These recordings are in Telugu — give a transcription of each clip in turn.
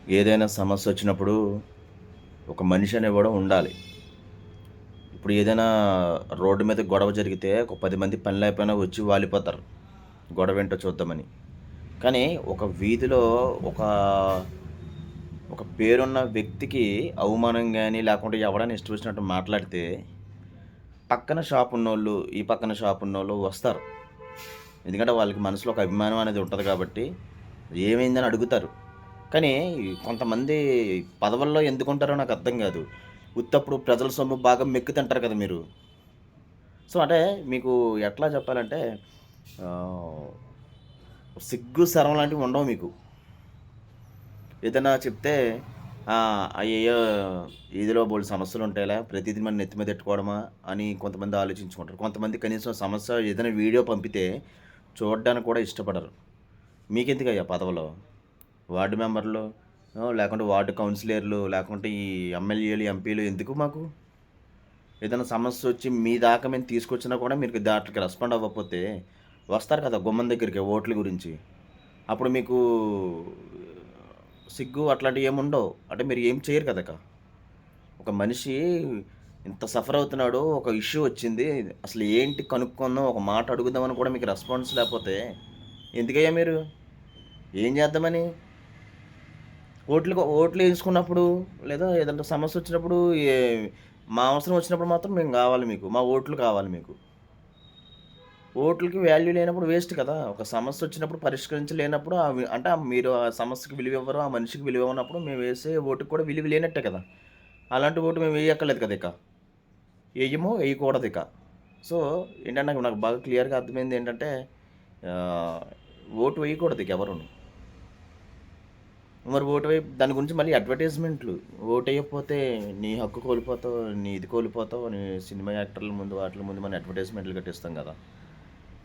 ఏదైనా సమస్య వచ్చినప్పుడు ఒక మనిషి అనేవాడు ఉండాలి. ఇప్పుడు ఏదైనా రోడ్డు మీద గొడవ జరిగితే ఒక 10 మంది పని లేకపోయినా వచ్చి వాలిపోతారు. గొడవేంటో చూద్దామని. కానీ ఒక వీధిలో ఒక, ఒక పేరున్న వ్యక్తికి అవమానం గాని, లేకుంటే ఎవడైనా ఇష్టం వచ్చినట్టు మాట్లాడితే, పక్కన షాపున్నోళ్ళు, ఈ పక్కన షాపున్నోళ్ళు వస్తారు. ఎందుకంటే వాళ్ళకి మనసులో ఒక అభిమానం అనేది ఉంటది కాబట్టి, ఏమైందని అడుగుతారు. కానీ కొంతమంది పదవుల్లో ఎందుకుంటారో నాకు అర్థం కాదు. ఉత్తప్పుడు ప్రజల సొమ్ము బాగా మెక్కి తింటారు కదా మీరు. సో, అంటే మీకు ఎట్లా చెప్పాలంటే ఆహ్, సిగ్గు, శరం లాంటివి ఉండవు మీకు. ఏదైనా చెప్తే అయ్యయ్యో! ఈదిలో బోలెడు సమస్యలుంటాయిలే, ప్రతీది మన నెత్తి మీద ఎట్టుకోవడమా అని కొంతమంది ఆలోచించుకుంటారు. కొంతమంది కనీసం సమస్య ఏదైనా వీడియో పంపితే చూడడానికి కూడా ఇష్టపడరు. మీకెందుకయ్యా పదవులు? వార్డు మెంబర్‌లు, లేకుంటే వార్డు కౌన్సిలర్‌లు, లేకుంటే ఈ ఎమ్మెల్యేలు, ఎంపీలు ఎందుకు మాకు? ఏదైనా సమస్యొచ్చి మీ దాకా మేము తీసుకొచ్చినా కూడా మీరు దాట్లికి రెస్పాండ్ అవ్వకపోతే, వస్తారు కదా గుమ్మం దగ్గరికి ఓట్ల గురించి. అప్పుడు మీకు సిగ్గు అట్లాంటియేముండవు. అంటే మీరు ఏం చేయరు కదా! ఒక మనిషి ఇంత సఫర్ అవుతున్నాడు, ఒక ఇష్యూ వచ్చింది, అసలు ఏంటి కనుక్కుందాం, ఒక మాట అడుగుదామని కూడా మీకు రెస్పాన్స్ లేపోతే, ఎందుకయ్యా మీరు? ఏం చేద్దామని? ఓట్లేసుకున్నప్పుడు లేదా ఏదన్నా సమస్యొచ్చినప్పుడు ఏ మా అవసరం వచ్చినప్పుడు మాత్రం మేము గావాలి మీకు. మా ఓట్లు కావాలి మీకు. ఓట్లకి వాల్యూ లేనప్పుడు వేస్ట్ కదా! ఒక సమస్యొచ్చినప్పుడు పరిష్కరించలేనప్పుడు అంటే మీరు ఆ సమస్యకి విలువివ్వరు, ఆ మనిషికి విలువివ్వనప్పుడు మేము వేసే ఓటుకి కూడా విలువ లేనట్టే కదా! అలాంటి ఓటు మేము వేయక్కర్లేదు కదా ఇక. ఎయ్యము, ఎయకూడదిక. సో, ఏంటంటే నాకు నాకు బాగా క్లియర్‌గా అర్థమైందేంటంటే ఆహ్, ఓటు వేయకూడదిక ఎవరును. మరి ఓటు దాని గురించి మళ్ళీ అడ్వర్టైజ్‌మెంట్లు. ఓటెయ్యకపోతే నీ హక్కు కోల్పోతావు, నీ ఇది కోల్పోతావు అని సినిమా యాక్టర్ల ముందు, వాటిల ముందు మనం అడ్వర్టైజ్‌మెంట్లు కట్టిస్తాం గదా!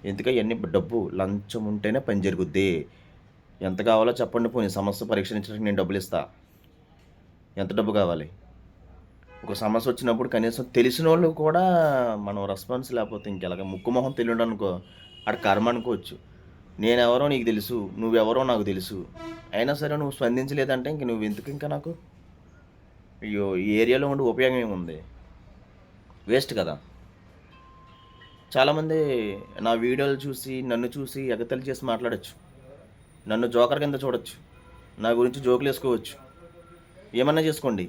ఎందుకు అయన్నీ డబ్బు, లంచం ఉంటేనే పని జరుగుద్ది. ఎంత కావాలో చెప్పండి పోనీ సమస్య పరిష్కరించడానికి నేను డబ్బులిస్తా. ఎంత డబ్బు కావాలి? ఒక సమస్యొచ్చినప్పుడు కనీసం తెలిసినోళ్ళు కూడా మనం రెస్పాన్స్ లేకపోతే ఇంకెలాగ ముక్కు మొహం తెలియడనుకో ఆడి కర్మ అనుకోవచ్చు. నేనెవరో నీకు తెలుసు. నువ్వెవరో నాకు తెలుసు. అయినా సరే నువ్వు స్పందించలేదంటే ఇంక నువ్వెందుకు ఇంకా నాకు? అయ్యో! ఈ ఏరియాలో ఉండి ఉపయోగం ఏముంది? వేస్ట్ కదా! చాలామంది నా వీడియోలు చూసి, నన్ను చూసి ఎగతాళి చేసి మాట్లాడొచ్చు. నన్ను జోకర్ కింద చూడొచ్చు. నా గురించి జోకులేసుకోవచ్చు. ఏమన్నా చేసుకోండి.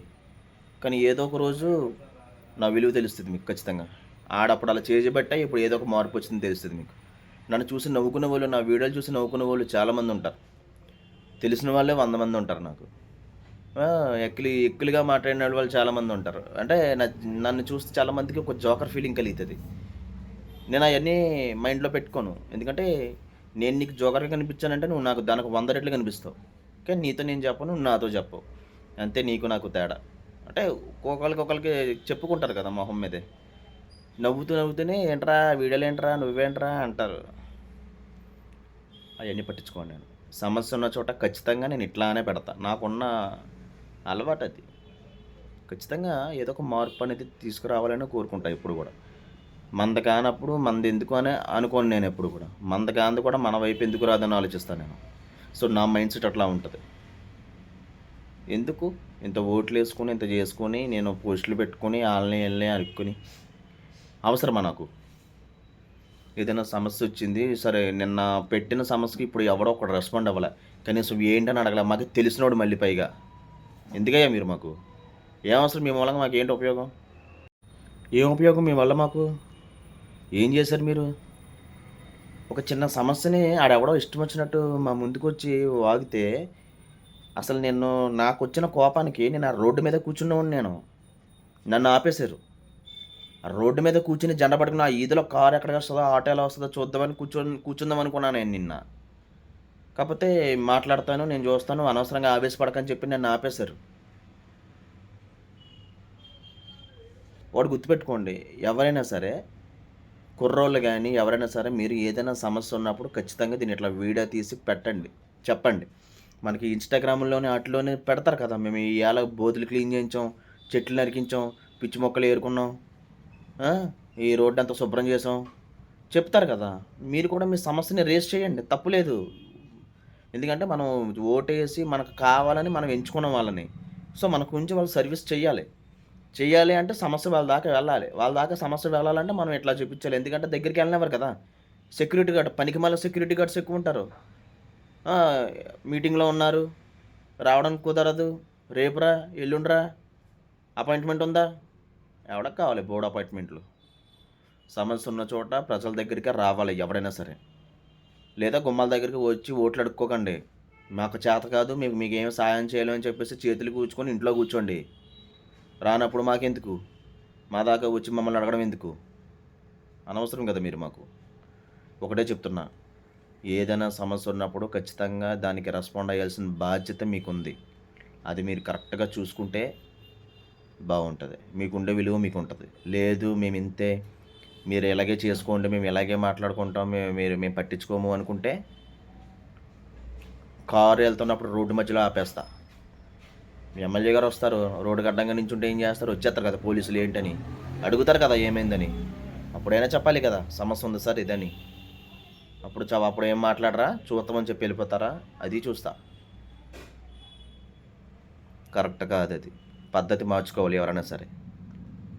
కానీ ఏదో ఒక రోజు నా విలువ తెలుస్తది మీకు ఖచ్చితంగా. ఆడప్పుడు అలా చేయబట్టే ఇప్పుడు ఏదో ఒక మార్పొచ్చిందని తెలుస్తది మీకు. నన్ను చూసి నవ్వుకునేవోళ్ళు, నా వీడియోలు చూసి నవ్వుకునేవోళ్ళు చాలామందుంటారు. తెలిసిన వాళ్ళే 100 మందుంటారు నాకు. ఎక్కిలిగా మాట్లాడిన వాళ్ళు చాలామందుంటారు. అంటే నన్ను చూస్తే చాలామందికి ఒక జోకర్ ఫీలింగ్ కలుగుతది. నేను అయన్నీ మైండ్‌లో పెట్టుకోను. ఎందుకంటే నేను నీకు జోకర్‌గా కనిపించానంటే నువ్వు నాకు దానికి 100 రెట్లు కనిపిస్తావు. కానీ నీతో నేను చెప్పను, నువ్వు నాతో చెప్పవు. అంతే నీకు నాకు తేడా. అంటే ఒకళ్ళకొకళ్ళకి చెప్పుకుంటారు కదా మొహం మీదే. నవ్వుతూనే "ఏంట్రా వీడియోలేంట్రా, నువ్వేంట్రా" అంటారు. అయన్నీ పట్టించుకోను నేను. సమస్య ఉన్న చోట ఖచ్చితంగా నేను ఇట్లానే పెడతా. నాకున్న అలవాటది. ఖచ్చితంగా ఏదో ఒక మార్పనేది తీసుకురావాలని కోరుకుంటా ఎప్పుడు గూడా. మనది కానప్పుడు మనదెందుకు అని అనుకోను నేనెప్పుడు కూడా. మనది కానిది కూడా మన వైపు ఎందుకు రాదని ఆలోచిస్తా నేను. సో, నా మైండ్ సెట్ అట్లా ఉంటది. ఎందుకు ఇంత ఓట్లేసుకొని, ఇంత జేసుకొని, నేను పోస్టులు పెట్టుకొని, ఆళ్ళని ఈళ్ళని అడుక్కొని అవసరమా నాకు? ఏదైనా సమస్యొచ్చింది. సరే నిన్న పెట్టిన సమస్యకి ఇప్పుడు ఎవడో ఒకడు రెస్పాండ్ అవ్వలే. కనీసం ఏంటని అడగలే. మాకు తెలిసినోడు మళ్ళీ పైగా. ఎందుకయ్యా మీరు మాకు? ఏం అవసరం మీ మూలంగా మాకేంటి ఉపయోగం? ఏం ఉపయోగం మీ వల్ల మాకు? ఏం జేశారు మీరు? ఒక చిన్న సమస్యని ఆడెవడో ఇష్టమొచ్చినట్టు మా ముందుకొచ్చి వాగితే, అసలు నాకొచ్చిన కోపానికి నేను ఆ రోడ్డు మీద కూర్చున్నోడిని నేను. నన్ను ఆపేశారు. ఆ రోడ్డు మీద కూర్చొని జెండా పట్టుకొని ఆ ఈదిలో కారు ఎక్కడికొస్తదో, ఆటో ఎలా వస్తదో చూద్దామని కూర్చుందాం అనుకున్నాను నేను నిన్న. కాపోతే మాట్లాడతాను, నేను జూస్తాను, అనవసరంగా ఆవేశపడకని చెప్పి నన్ను ఆపేశారు. ఒకటి గుర్తుపెట్టుకోండి. ఎవరైనా సరే, కుర్రోళ్ళు గాని, ఎవరైనా సరే మీరు ఏదైనా సమస్య ఉన్నప్పుడు ఖచ్చితంగా దీన్ని ఇట్లా వీడియో తీసి పెట్టండి. చెప్పండి. మనకి ఇన్‌స్టాగ్రామ్‌లోని ఆటిలోని పెడతారు కదా! మేము ఇయాల బోతులు క్లీన్ చేయించాం, చెట్లు నరికించాం, పిచ్చి మొక్కలు ఏరుకున్నాం, ఆ! ఈ రోడ్డంతా శుభ్రం చేసాం. చెప్తారు కదా! మీరు కూడా మీ సమస్యని రైజ్ చేయండి. తప్పు లేదు. ఎందుకంటే మనం ఓటేసి మనకు కావాలని మనం ఎంచుకున్న వాళ్ళని. సో, మన గురించి వాళ్ళు సర్వీస్ చెయ్యాలి. చెయ్యాలి అంటే సమస్య వాళ్ళ దాకా వెళ్ళాలి. వాళ్ళ దాకా సమస్య వెళ్ళాలంటే మనం ఇట్లా చూపించాలి. ఎందుకంటే దగ్గరికెళ్ళనివ్వరు కదా! సెక్యూరిటీ గార్డ్ పనికిమాలిన సెక్యూరిటీ గార్డ్స్ ఎక్కువుంటారు. ఆ! మీటింగ్‌లో ఉన్నారు. రావడానికి కుదరదు. రేపురా, ఎల్లుండిరా, అపాయింట్‌మెంట్ ఉందా? ఎవడికి కావాలి బోలెడు అపాయింట్‌మెంట్‌లు. సమస్య ఉన్న చోట ప్రజల దగ్గరికే రావాలి ఎవరైనా సరే. లేదా గుమ్మాల దగ్గరికి వచ్చి ఓట్లు అడుక్కోకండి. మాకు చేత కాదు, మీకేమి సహాయం చేయలేం అని చెప్పేసి చేతులు కూర్చుకొని ఇంట్లో కూర్చోండి. రానప్పుడు మాకెందుకు? మా దాకా వచ్చి మమ్మల్ని అడగడం ఎందుకు? అనవసరం కదా మీరు మాకు. ఒకటే చెప్తున్నా. ఏదైనా సమస్య ఉన్నప్పుడు ఖచ్చితంగా దానికి రెస్పాండ్ అయ్యాల్సిన బాధ్యత మీకుంది. అది మీరు కరెక్ట్‌గా చూసుకుంటే బావుంటది. మీకుండే విలువ మీకుంటది. లేదు మేమింతే, మీరు ఇలాగే చేసుకోండి, మేము ఇలాగే మాట్లాడుకుంటాం, మేము పట్టించుకోము అనుకుంటే, కారు ఎళ్తున్నప్పుడు రోడ్డు మధ్యలో ఆపేస్తా. మీ ఎమ్మెల్యే గారొస్తారు. రోడ్డుకి అడ్డంగా నించుంటే ఏం చేస్తారు? వచ్చేత్తారు కదా పోలీసులు ఏంటని. అడుగుతారు కదా ఏమైందని. అప్పుడైనా చెప్పాలి కదా! సమస్య ఉంది సార్ ఇదని. అప్పుడు ఏం మాట్లాడరా? చూస్తామని చెప్పి ఎళ్ళిపోతారా? అది చూస్తా. కరెక్ట్ కాదది. పద్ధతి మార్చుకోవాలి ఎవరైనా సరే.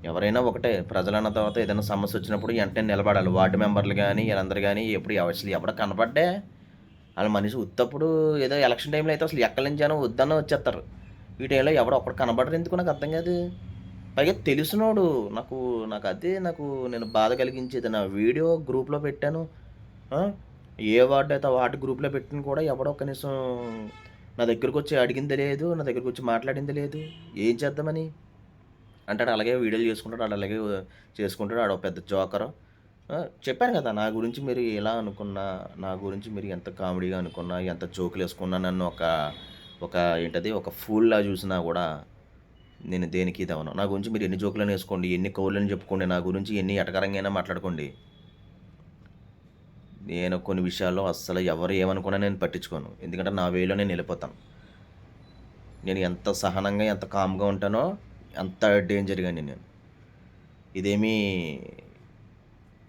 ఎవరైనా ఒకటే. ప్రజలన్న తర్వాత ఏదైనా సమస్యొచ్చినప్పుడు ఎంటనే నిలబడాలి. వార్డ్ మెంబర్‌లు గాని, ఈళ్ళందరూ గాని అసలు ఎవడు కనపడ్డే ఆళ్ళ మనిషి ఉత్తప్పుడు ఏదో ఎలక్షన్ టైమ్‌లో అయితే అసలు ఎక్కడి నుంచి జనం వద్దన్నా వచ్చేత్తారు. ఈ టైంలో ఎవడు ఒక్కడు కనపడరెందుకో నాకు అర్థం కాదు. పైగా తెలిసినోడు నాకు నాకు నేను బాధ కలిగించేది. నా వీడియో గ్రూప్‌లో పెట్టాను. ఆ! ఏ వార్డ్ అయితే ఆ వార్డ్ గ్రూప్‌లో పెట్టిన కూడా ఎవడో కనీసం నా దగ్గరకొచ్చి అడిగింది లేదు. నా దగ్గరకొచ్చి మాట్లాడింది లేదు. ఏం చేద్దామని? అంటాడు అలాగే వీడియోలు చేసుకుంటాడు. ఆడు అలాగే చేసుకుంటాడు. ఆడో పెద్ద జోకరు. చెప్పాను కదా! నా గురించి మీరు ఎలా అనుకున్నా, నా గురించి మీరు ఎంత కామెడీగా అనుకున్నా, ఎంత జోకులేసుకున్నా, నన్ను ఒక ఏంటది ఒక ఫూల్‌లా చూసినా గూడా నేను దేనికి ఇదవ్వను. నా గురించి మీరు ఎన్ని జోకులైనా ఏసుకోండి, ఎన్ని కవులని చెప్పుకోండి, నా గురించి ఎన్ని ఎటకారంగా మాట్లాడుకోండి. నేను కొన్ని విషయాల్లో అస్సలు ఎవరు ఏమనుకున్నా నేను పట్టించుకోను. ఎందుకంటే నా వేలో నేను ఎళ్ళిపోతాను. నేను ఎంత సహనంగా, ఎంత కామ్‌గా ఉంటానో అంత డేంజర్‌గానే నేను. ఇదేమీ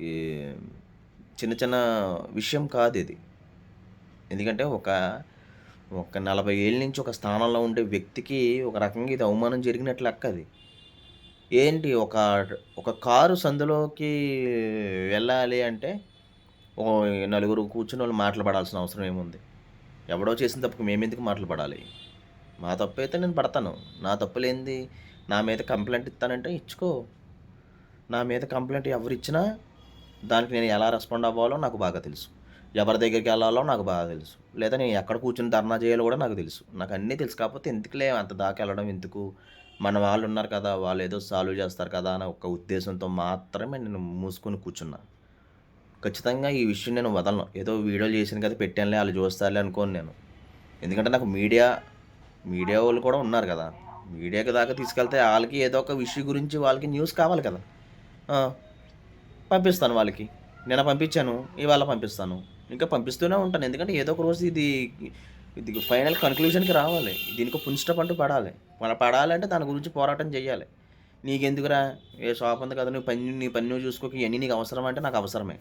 ఈ చిన్న చిన్న విషయం కాదిది. ఎందుకంటే ఒక 40 ఏళ్ల నుంచి ఒక స్థానంలో ఉండే వ్యక్తికి ఒక రకంగా ఇది అవమానం జరిగినట్లు లెక్కది. ఏంటి ఒక కారు సందులోకి వెళ్ళాలి అంటే నలుగురు కూర్చున్నోళ్ళు మాటలు పడాల్సిన అవసరం ఏముంది? ఎవడో చేసిన తప్పుకి మేమెందుకు మాటలు పడాలి? మా తప్పైతే నేను పడతాను. నా తప్పు లేనిది నా మీద కంప్లెయింట్ ఇత్తానంటే ఇచ్చుకో. నా మీద కంప్లెయింట్ ఎవరిచ్చినా దానికి నేను ఎలా రెస్పాండ్ అవ్వాలో నాకు బాగా తెలుసు. ఎవరి దగ్గరికెళ్ళాలో నాకు బాగా తెలుసు. లేదా నేను ఎక్కడ కూర్చొని ధర్నా చేయాలో కూడా నాకు తెలుసు. నాకన్నీ తెలుసు. కాకపోతే ఎందుకులే అంత దాకా ఎళ్ళడం ఎందుకు? మన వాళ్ళున్నారు కదా! వాళ్ళేదో సాల్వ్ చేస్తారు కదా! అనే ఒక ఉద్దేశంతో మాత్రమే నేను మూసుకొని కూర్చున్నా. ఖచ్చితంగా ఈ విషయం నేను వదలను. ఏదో వీడియోలు చేశాను కదా! పెట్టానులే ఆళ్ళు చూస్తారులే అనుకోను నేను. ఎందుకంటే నాకు మీడియా వోళ్ళు కూడా ఉన్నారు కదా! మీడియాకి దాకా తీసుకెళ్తే ఆళ్ళకి ఏదో ఒక విషయం గురించి వాళ్ళకి న్యూస్ కావాలి కదా! ఆ! పంపిస్తాను వాళ్ళకి. నిన్న పంపించాను. ఇవాళ పంపిస్తాను. ఇంకా పంపిస్తూనే ఉంటాను. ఎందుకంటే ఏదో ఒక రోజు ఇది ఫైనల్ కన్‌క్లూజన్‌కి రావాలి. దీనికి ఫుల్ స్టాప్ అంటూ పడాలి. పడాలంటే దాని గురించి పోరాటం చేయాలి. నీకెందుకురా? ఏ షాప్ ఉంది కదా! నీ పని నువ్వు చూసుకోక ఇయన్నీ నీకు అవసరమా అంటే నాకు అవసరమే.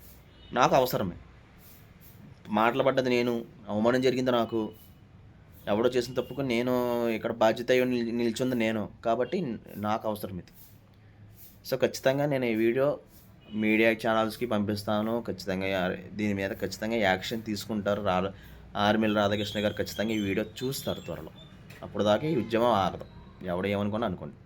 నాకు అవసరమే. మాటలు పడ్డది నేను. అవమానం జరిగింది నాకు. ఎవడో చేసిన తప్పుకు నేను ఇక్కడ బాధ్యత అయ్యి నిల్చుంది నేను. కాబట్టి నాకు అవసరం ఇది. సో, ఖచ్చితంగా నేను ఈ వీడియో మీడియా ఛానల్స్‌కి పంపిస్తాను. ఖచ్చితంగా దీని మీద ఖచ్చితంగా యాక్షన్ తీసుకుంటారు. ఆర్‌మీల రాధాకృష్ణ గారు ఖచ్చితంగా ఈ వీడియో చూస్తారు త్వరలో. అప్పటిదాకా ఈ ఉద్యమం ఆగదు. ఎవడు ఏమనుకున్నా అనుకోండి.